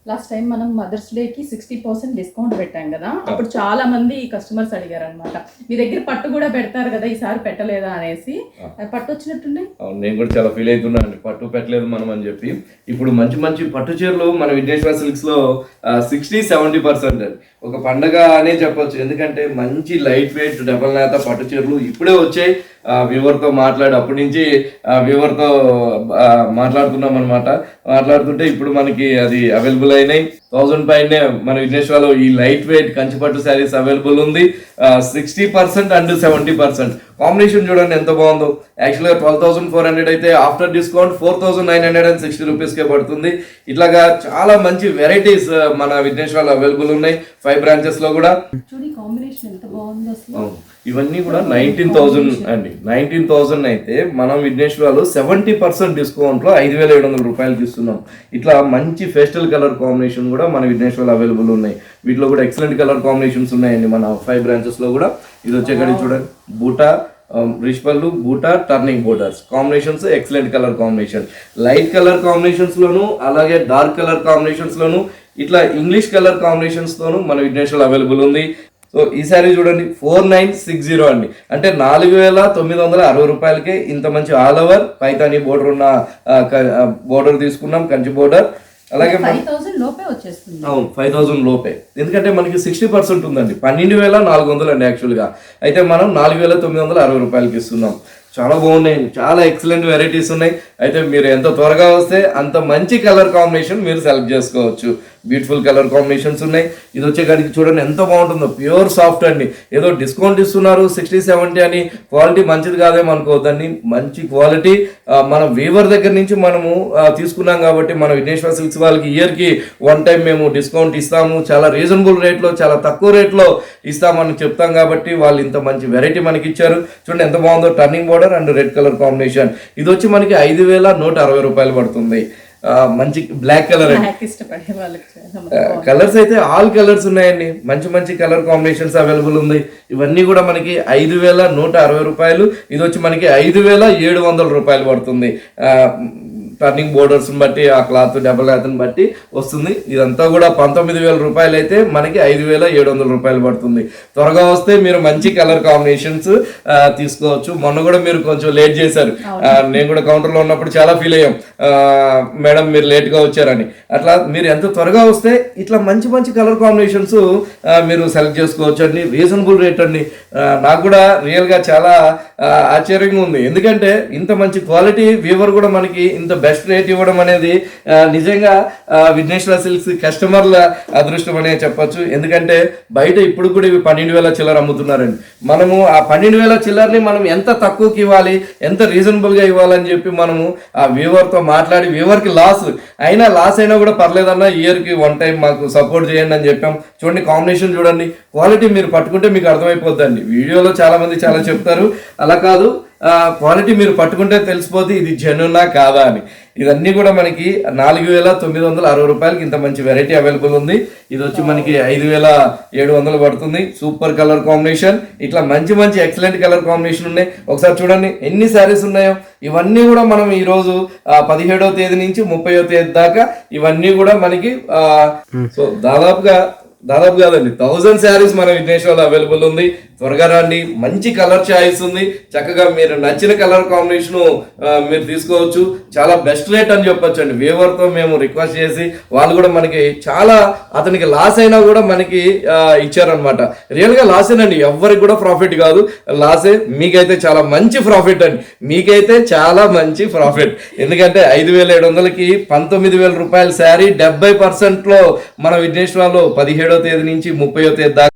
Last time మనం mothers డేకి 60% discount పెట్టాం కదా, అప్పుడు చాలా మంది కస్టమర్స్ అడిగారు అనమాట, మీ దగ్గర పట్టు కూడా పెడతారు కదా, ఈసారి పెట్టలేదా అనేసి. పట్టు వచ్చినట్టుండే. నేను కూడా చాలా ఫీల్ అవుతున్నా అండి, పట్టు పెట్టలేదు మనం అని చెప్పి. ఇప్పుడు మంచి మంచి పట్టు చీరలు మన విఘ్నేశ్వర సిల్క్స్ లో 60-70% ఒక పండగ అనే చెప్పొచ్చు. ఎందుకంటే మంచి లైట్ వెయిట్ డబల్ నేత పట్టు చీరలు ఇప్పుడే వచ్చాయి. వ్యూవర్తో మాట్లాడి అప్పటి నుంచి వ్యూవర్తో మాట్లాడుతున్నాం అనమాట. మాట్లాడుతుంటే ఇప్పుడు మనకి అది అవైలబుల్ అయినాయి. 1000 పైనే మన విఘ్నేశ్వర్లో ఈ లైట్ వెయిట్ కంచిపట్టు శారీస్ అవైలబుల్ ఉంది. 60% అండ్ 70% కాంబినేషన్ చూడండి ఎంత బాగుందో. యాక్చువల్గా 12,400 అయితే ఆఫ్టర్ డిస్కౌంట్ 4,960 రూపీస్కే పడుతుంది. ఇట్లాగా చాలా మంచి వెరైటీస్ మన విఘ్నేశ్వర్లో అవైలబుల్ ఉన్నాయి. 5 బ్రాంచెస్ లో కూడా. కాంబినేషన్ ఎంత బాగుందో అసలు. ఇవన్నీ కూడా 19,000 అండి. 19,000 అయితే మనం విఘ్నేశ్వర్లో 70% డిస్కౌంట్ లో 5,700 రూపాయలకి ఇస్తున్నాం. ఇట్లా మంచి ఫెస్టల్ కలర్ కాంబినేషన్ కూడా మన విఘ్నేశ్వర్లో అవైలబుల్ ఉన్నాయి. వీటిలో కూడా ఎక్సలెంట్ కలర్ కాంబినేషన్స్ ఉన్నాయండి మన 5 బ్రాంచెస్ లో కూడా. ఇది వచ్చేకడి చూడండి, బూటా రిచ్ పళ్ళు, బూటా, turning borders combinations excellent colour combination. Light colour combinations లోను అలాగే డార్క్ కలర్ కాంబినేషన్స్ లోను ఇట్లా ఇంగ్లీష్ కలర్ కాంబినేషన్స్ తోను మన విఘ్నేశ్వర్లో అవైలబుల్ ఉంది. సో ఈ సారీ చూడండి 4960 అండి, అంటే 4,960 రూపాయలకే ఇంత మంచి ఆల్ ఓవర్ పైతాని బోర్డర్ ఉన్న బోర్డర్ తీసుకున్నాం, కంచి బోర్డర్. అలాగే 5,000 లోపే వచ్చేస్తుంది. అవును, 5,000 లోపే. ఎందుకంటే మనకి 60% ఉందండి. 12,400 అండి యాక్చువల్గా. అయితే మనం 4,960 రూపాయలకి ఇస్తున్నాం. చాలా బాగున్నాయి, చాలా ఎక్సలెంట్ వెరైటీస్ ఉన్నాయి. అయితే మీరు ఎంత త్వరగా వస్తే అంత మంచి కలర్ కాంబినేషన్ మీరు సెలెక్ట్ చేసుకోవచ్చు. బ్యూటిఫుల్ కలర్ కాంబినేషన్స్ ఉన్నాయి. ఇది వచ్చేకాడికి చూడండి ఎంత బాగుంటుందో, ప్యూర్ సాఫ్ట్ అండి. ఏదో డిస్కౌంట్ ఇస్తున్నారు 60-70 అని, క్వాలిటీ మంచిది కాదేమో అనుకోవద్దండి. మంచి క్వాలిటీ మన వీవర్ దగ్గర నుంచి మనము తీసుకున్నాం కాబట్టి మన విఘ్నేశ్వర సిల్క్స్ వాళ్ళకి ఇయర్కి 1 టైం మేము డిస్కౌంట్ ఇస్తాము. చాలా రీజనబుల్ రేట్లో, చాలా తక్కువ రేట్లో ఇస్తామని చెప్తాం కాబట్టి వాళ్ళు ఇంత మంచి వెరైటీ మనకి ఇచ్చారు. చూడండి ఎంత బాగుందో, turning border and red colour combination. ఇది వచ్చి మనకి 5,160 రూపాయలు పడుతుంది. మంచి బ్లాక్ కలర్ కలర్స్ అయితే ఆల్ కలర్స్ ఉన్నాయండి. మంచి మంచి కలర్ కాంబినేషన్స్ అవైలబుల్ ఉంది. ఇవన్నీ కూడా మనకి 5,160 రూపాయలు. ఇది వచ్చి మనకి 5,700 రూపాయలు పడుతుంది. టర్నింగ్ బోర్డర్స్ బట్టి, ఆ క్లాత్ డబల్ క్లాత్ని బట్టి వస్తుంది. ఇదంతా కూడా 19,000 రూపాయలు అయితే మనకి 5,700 రూపాయలు పడుతుంది. త్వరగా వస్తే మీరు మంచి కలర్ కాంబినేషన్స్ తీసుకోవచ్చు. మొన్న కూడా మీరు కొంచెం లేట్ చేశారు. నేను కూడా కౌంటర్లో ఉన్నప్పుడు చాలా ఫీల్ అయ్యాం, మేడం మీరు లేట్గా వచ్చారని. అట్లా మీరు ఎంత త్వరగా వస్తే ఇట్లా మంచి మంచి కలర్ కాంబినేషన్స్ మీరు సెలెక్ట్ చేసుకోవచ్చు అండి. రీజనబుల్ రేట్ అండి. నాకు కూడా రియల్గా చాలా ఆశ్చర్యంగా ఉంది. ఎందుకంటే ఇంత మంచి క్వాలిటీ వీవర్ కూడా మనకి ఇంత బెస్ట్ రేట్ ఇవ్వడం అనేది నిజంగా విఘ్నేశ్వర సిల్క్స్ కస్టమర్ల అదృష్టం అనే చెప్పొచ్చు. ఎందుకంటే బయట ఇప్పుడు కూడా ఇవి 12,000 చిల్లర అమ్ముతున్నారండి. మనము ఆ 12,000 చిల్లరని మనం ఎంత తక్కువకి ఇవ్వాలి, ఎంత రీజనబుల్గా ఇవ్వాలని చెప్పి మనము ఆ వీవర్తో మాట్లాడి, వీవర్కి లాస్ అయినా కూడా పర్లేదన్నా ఇయర్కి 1 టైం మాకు సపోర్ట్ చేయండి అని చెప్పాం. చూడండి కాంబినేషన్ చూడండి, క్వాలిటీ మీరు పట్టుకుంటే మీకు అర్థమైపోద్దండి. వీడియోలో చాలా మంది చాలా చెప్తారు, అలా కాదు, క్వాలిటీ మీరు పట్టుకుంటే తెలిసిపోతే ఇది జెన్యూనా కాదా అని. ఇవన్నీ కూడా మనకి 4,960 రూపాయలకి ఇంత మంచి వెరైటీ అవైలబుల్ ఉంది. ఇది వచ్చి మనకి 5,700 పడుతుంది. Super colour combination. ఇట్లా మంచి మంచి ఎక్సలెంట్ కలర్ కాంబినేషన్ ఉన్నాయి. ఒకసారి చూడండి ఎన్ని శారీస్ ఉన్నాయో. ఇవన్నీ కూడా మనం ఈరోజు 17వ తేదీ నుంచి 30వ తేదీ దాకా ఇవన్నీ కూడా మనకి సో దాదాపు కాదండి 1000 శారీస్ మన విఘ్నేశ్వర్లో అవైలబుల్ ఉంది. త్వరగా రండి. మంచి కలర్ చాయిస్ ఉంది. చక్కగా మీరు నచ్చిన కలర్ కాంబినేషన్ మీరు తీసుకోవచ్చు. చాలా బెస్ట్ రేట్ అని చెప్పొచ్చు అండి. వీవర్తో మేము రిక్వెస్ట్ చేసి వాళ్ళు కూడా మనకి చాలా, అతనికి లాస్ అయినా కూడా మనకి ఇచ్చారనమాట. రియల్గా లాస్ ఏనండి, ఎవరికి కూడా ప్రాఫిట్ కాదు, లాసే. మీకైతే చాలా మంచి ప్రాఫిట్ అండి, మీకైతే చాలా మంచి ప్రాఫిట్. ఎందుకంటే 5,700కి 19,000 రూపాయల శారీ 70%లో మన విఘ్నేశ్వర్లో 17వ తేదీ నుంచి 30వ తేదీ దాకా